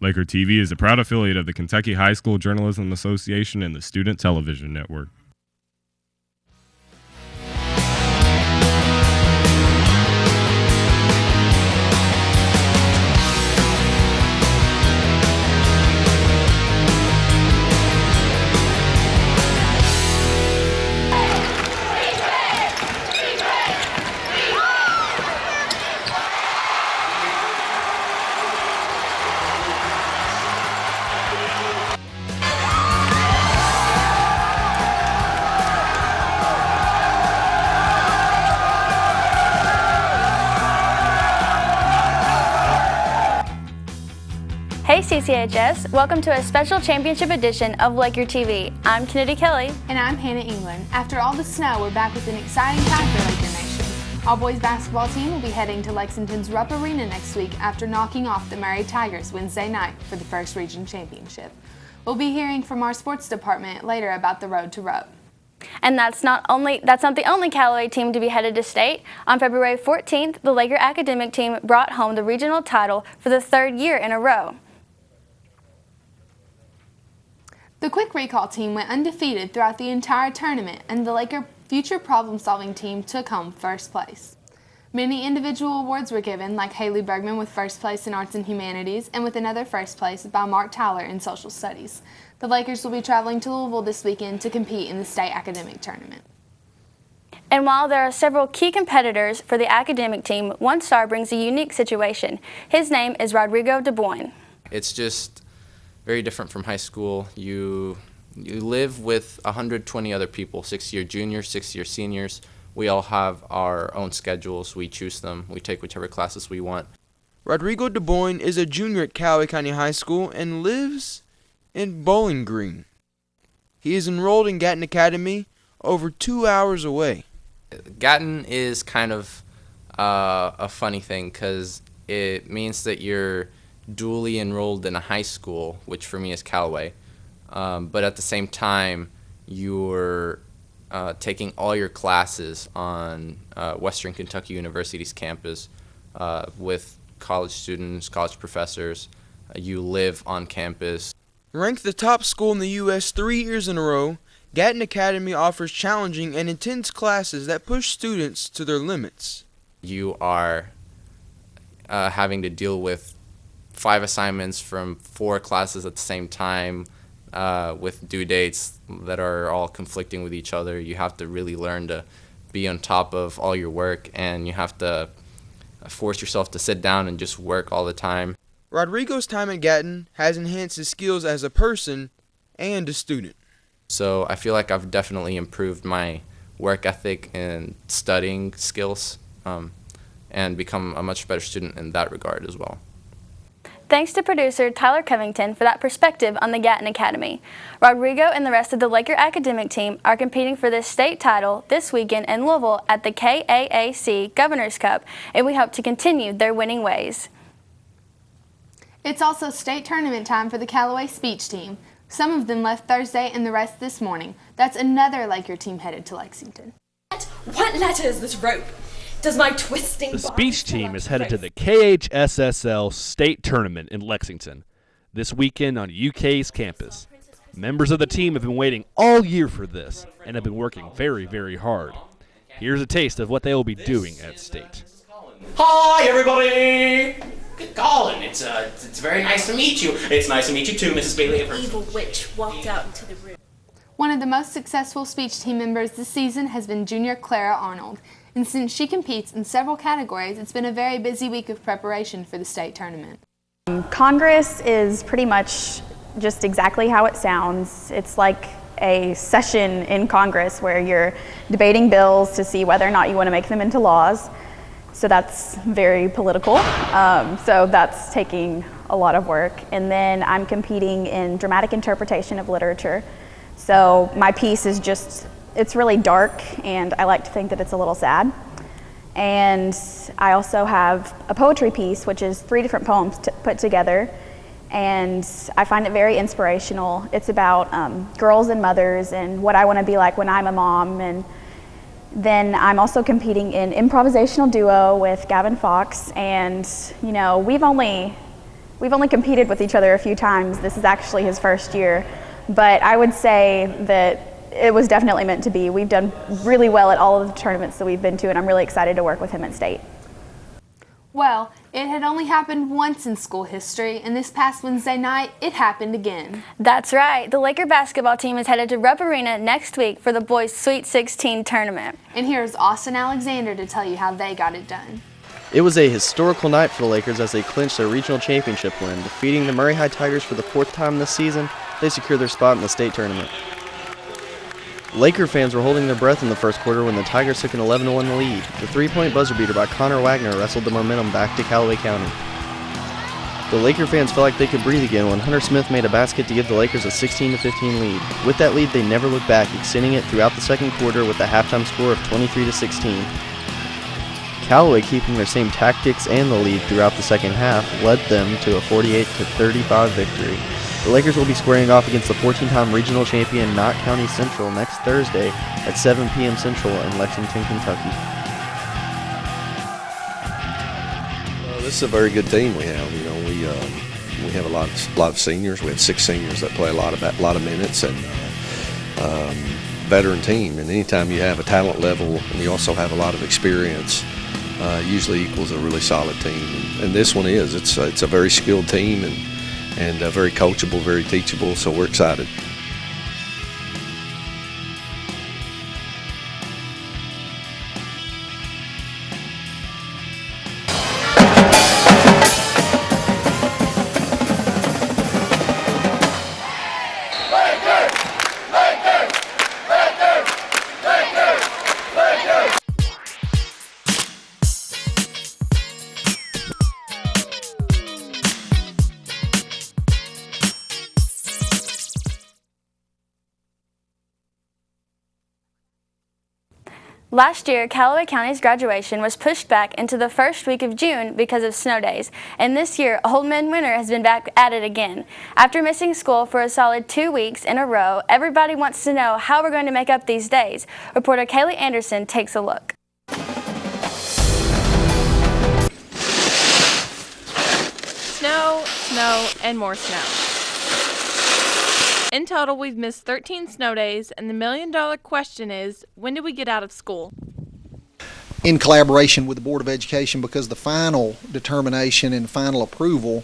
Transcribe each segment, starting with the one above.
Laker TV is a proud affiliate of the Kentucky High School Journalism Association and the Student Television Network. Hey CCHS, welcome to a special championship edition of Laker TV. I'm Kennedy Kelly. And I'm Hannah England. After all the snow, we're back with an exciting time for Laker Nation. Our boys basketball team will be heading to Lexington's Rupp Arena next week after knocking off the Murray Tigers Wednesday night for the first region championship. We'll be hearing from our sports department later about the road to Rupp. And that's not the only Calloway team to be headed to state. On February 14th, the Laker academic team brought home the regional title for the third year in a row. The quick recall team went undefeated throughout the entire tournament, and the Laker future problem-solving team took home first place. Many individual awards were given, like Haley Bergman with first place in Arts and Humanities, and with another first place by Mark Tyler in Social Studies. The Lakers will be traveling to Louisville this weekend to compete in the state academic tournament. And while there are several key competitors for the academic team, one star brings a unique situation. His name is Rodrigo DeBoyne. It's just very different from high school. You live with 120 other people, 6-year juniors, 6-year seniors. We all have our own schedules. We choose them. We take whichever classes we want. Rodrigo DeBoyne is a junior at Calloway County High School and lives in Bowling Green. He is enrolled in Gatton Academy over 2 hours away. Gatton is kind of a funny thing because it means that you're dually enrolled in a high school, which for me is Callaway, but at the same time you're taking all your classes on Western Kentucky University's campus with college students, college professors. You live on campus. Ranked the top school in the U.S. 3 years in a row, Gatton Academy offers challenging and intense classes that push students to their limits. You are having to deal with 5 assignments from 4 classes at the same time with due dates that are all conflicting with each other. You have to really learn to be on top of all your work, and you have to force yourself to sit down and just work all the time. Rodrigo's time at Gatton has enhanced his skills as a person and a student. So I feel like I've definitely improved my work ethic and studying skills and become a much better student in that regard as well. Thanks to producer Tyler Covington for that perspective on the Gatton Academy. Rodrigo and the rest of the Laker academic team are competing for this state title this weekend in Louisville at the KAAC Governor's Cup, and we hope to continue their winning ways. It's also state tournament time for the Callaway speech team. Some of them left Thursday and the rest this morning. That's another Laker team headed to Lexington. What letter is this rope? Does my twisting... The speech team is headed to the KHSSL State Tournament in Lexington this weekend on UK's campus. Members of the team have been waiting all year for this and have been working very, very hard. Here's a taste of what they will be doing at State. Hi, everybody! Good Colin, it's very nice to meet you. It's nice to meet you too, Mrs. Bailey. The evil witch walked out into the room. One of the most successful speech team members this season has been junior Clara Arnold. And since she competes in several categories, it's been a very busy week of preparation for the state tournament. Congress is pretty much just exactly how it sounds. It's like a session in Congress where you're debating bills to see whether or not you want to make them into laws. So that's very political. So that's taking a lot of work. And then I'm competing in dramatic interpretation of literature. So my piece is just, it's really dark, and I like to think that it's a little sad. And I also have a poetry piece, which is 3 different poems put together, and I find it very inspirational. It's about girls and mothers and what I want to be like when I'm a mom. And then I'm also competing in improvisational duo with Gavin Fox, and you know, we've only we've only competed with each other a few times. This is actually his first year, but I would say that it was definitely meant to be. We've done really well at all of the tournaments that we've been to, and I'm really excited to work with him at state. Well, it had only happened once in school history, and this past Wednesday night, it happened again. That's right. The Laker basketball team is headed to Rupp Arena next week for the boys' Sweet 16 tournament. And here's Austin Alexander to tell you how they got it done. It was a historical night for the Lakers as they clinched their regional championship win. Defeating the Murray High Tigers for the 4th time this season, they secured their spot in the state tournament. Laker fans were holding their breath in the first quarter when the Tigers took an 11-1 lead. The three-point buzzer beater by Connor Wagner wrestled the momentum back to Calloway County. The Laker fans felt like they could breathe again when Hunter Smith made a basket to give the Lakers a 16-15 lead. With that lead, they never looked back, extending it throughout the second quarter with a halftime score of 23-16. Calloway, keeping their same tactics and the lead throughout the second half, led them to a 48-35 victory. The Lakers will be squaring off against the 14-time regional champion Knott County Central next Thursday at 7 p.m. Central in Lexington, Kentucky. This is a very good team we have. You know, we have a lot of seniors. We have 6 seniors that play a lot of minutes, and veteran team. And anytime you have a talent level and you also have a lot of experience, usually equals a really solid team. And this one is. It's a very skilled team and very coachable, very teachable, so we're excited. Last year, Calloway County's graduation was pushed back into the first week of June because of snow days, and this year, Old Man Winter has been back at it again. After missing school for a solid 2 weeks in a row, everybody wants to know how we're going to make up these days. Reporter Kaylee Anderson takes a look. Snow, snow, and more snow. In total, we've missed 13 snow days, and the million-dollar question is, when do we get out of school? In collaboration with the Board of Education, because the final determination and final approval,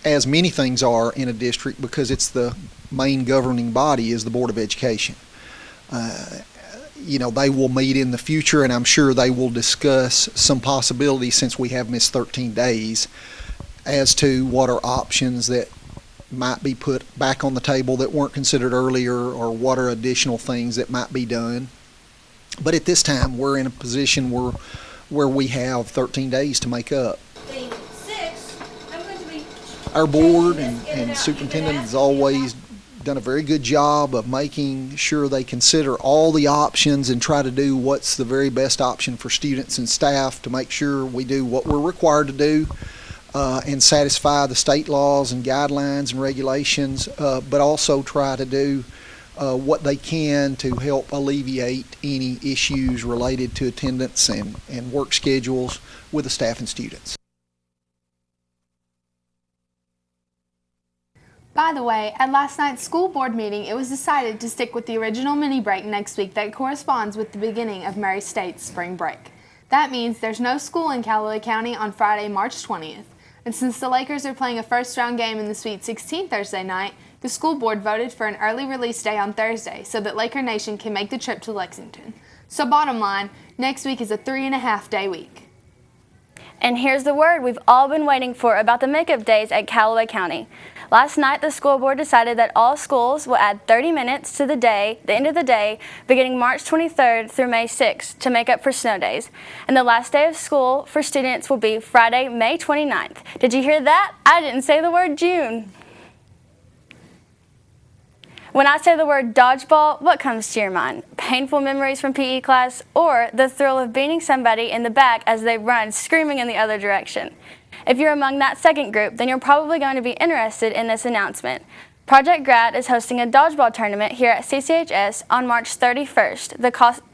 as many things are in a district, because it's the main governing body, is the Board of Education. You know, they will meet in the future, and I'm sure they will discuss some possibilities, since we have missed 13 days, as to what are options that might be put back on the table that weren't considered earlier, or what are additional things that might be done. But at this time, we're in a position where we have 13 days to make up. Our board and superintendent has always done a very good job of making sure they consider all the options and try to do what's the very best option for students and staff to make sure we do what we're required to do. And satisfy the state laws and guidelines and regulations, but also try to do what they can to help alleviate any issues related to attendance and work schedules with the staff and students. By the way, at last night's school board meeting, it was decided to stick with the original mini break next week that corresponds with the beginning of Murray State's spring break. That means there's no school in Calloway County on Friday, March 20th. And since the Lakers are playing a first-round game in the Sweet 16 Thursday night, the school board voted for an early release day on Thursday so that Laker Nation can make the trip to Lexington. So bottom line, next week is a 3.5-day week. And here's the word we've all been waiting for about the makeup days at Calloway County. Last night, the school board decided that all schools will add 30 minutes to the end of the day, beginning March 23rd through May 6th, to make up for snow days. And the last day of school for students will be Friday, May 29th. Did you hear that? I didn't say the word June. When I say the word dodgeball, what comes to your mind? Painful memories from PE class, or the thrill of beating somebody in the back as they run, screaming in the other direction? If you're among that second group, then you're probably going to be interested in this announcement. Project Grad is hosting a dodgeball tournament here at CCHS on March 31st.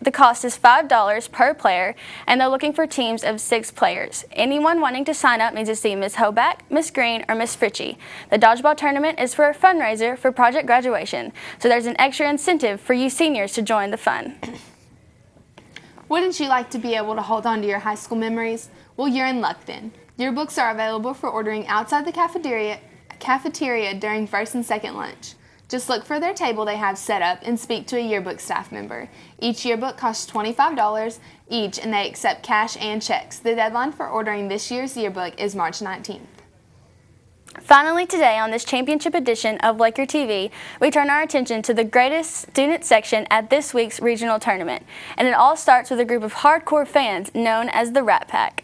The cost is $5 per player, and they're looking for teams of 6 players. Anyone wanting to sign up needs to see Ms. Hoback, Ms. Green, or Ms. Fritchie. The dodgeball tournament is for a fundraiser for Project Graduation, so there's an extra incentive for you seniors to join the fun. Wouldn't you like to be able to hold on to your high school memories? Well, you're in luck then. Yearbooks are available for ordering outside the cafeteria during first and second lunch. Just look for their table they have set up and speak to a yearbook staff member. Each yearbook costs $25 each, and they accept cash and checks. The deadline for ordering this year's yearbook is March 19th. Finally today on this championship edition of Laker TV, we turn our attention to the greatest student section at this week's regional tournament. And it all starts with a group of hardcore fans known as the Rat Pack.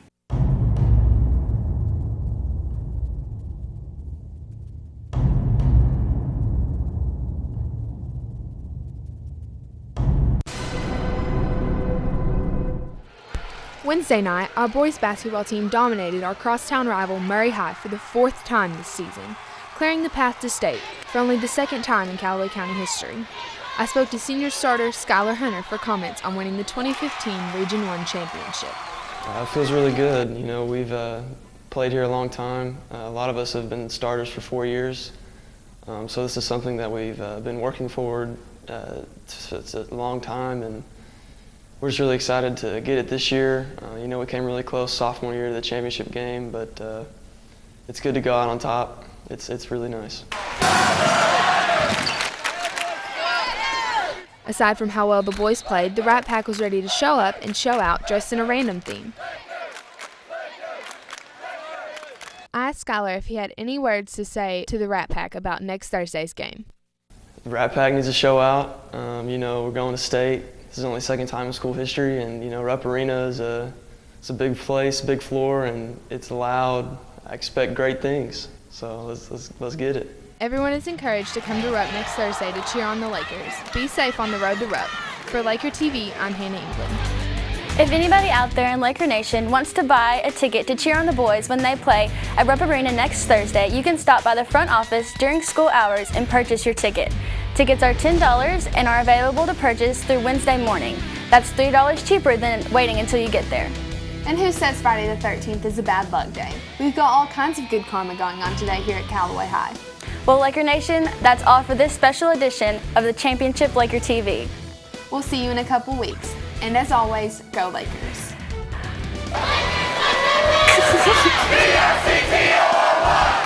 Wednesday night, our boys basketball team dominated our crosstown rival Murray High for the 4th time this season, clearing the path to state for only the 2nd time in Calloway County history. I spoke to senior starter Skylar Hunter for comments on winning the 2015 Region 1 championship. It feels really good. You know, we've played here a long time. A lot of us have been starters for 4 years. So this is something that we've been working forward. It's a long time, and we're just really excited to get it this year. You know, we came really close sophomore year to the championship game, but it's good to go out on top. It's really nice. Aside from how well the boys played, the Rat Pack was ready to show up and show out dressed in a random theme. I asked Skylar if he had any words to say to the Rat Pack about next Thursday's game. The Rat Pack needs to show out. You know, we're going to state. This is only the 2nd time in school history, and you know, Rupp Arena is it's a big place, big floor, and it's loud. I expect great things, so let's get it. Everyone is encouraged to come to Rupp next Thursday to cheer on the Lakers. Be safe on the road to Rupp. For Laker TV, I'm Hannah England. If anybody out there in Laker Nation wants to buy a ticket to cheer on the boys when they play at Rupp Arena next Thursday, you can stop by the front office during school hours and purchase your ticket. Tickets are $10 and are available to purchase through Wednesday morning. That's $3 cheaper than waiting until you get there. And who says Friday the 13th is a bad luck day? We've got all kinds of good karma going on today here at Calloway High. Well, Laker Nation, that's all for this special edition of the Championship Laker TV. We'll see you in a couple weeks. And as always, go Lakers. Lakers!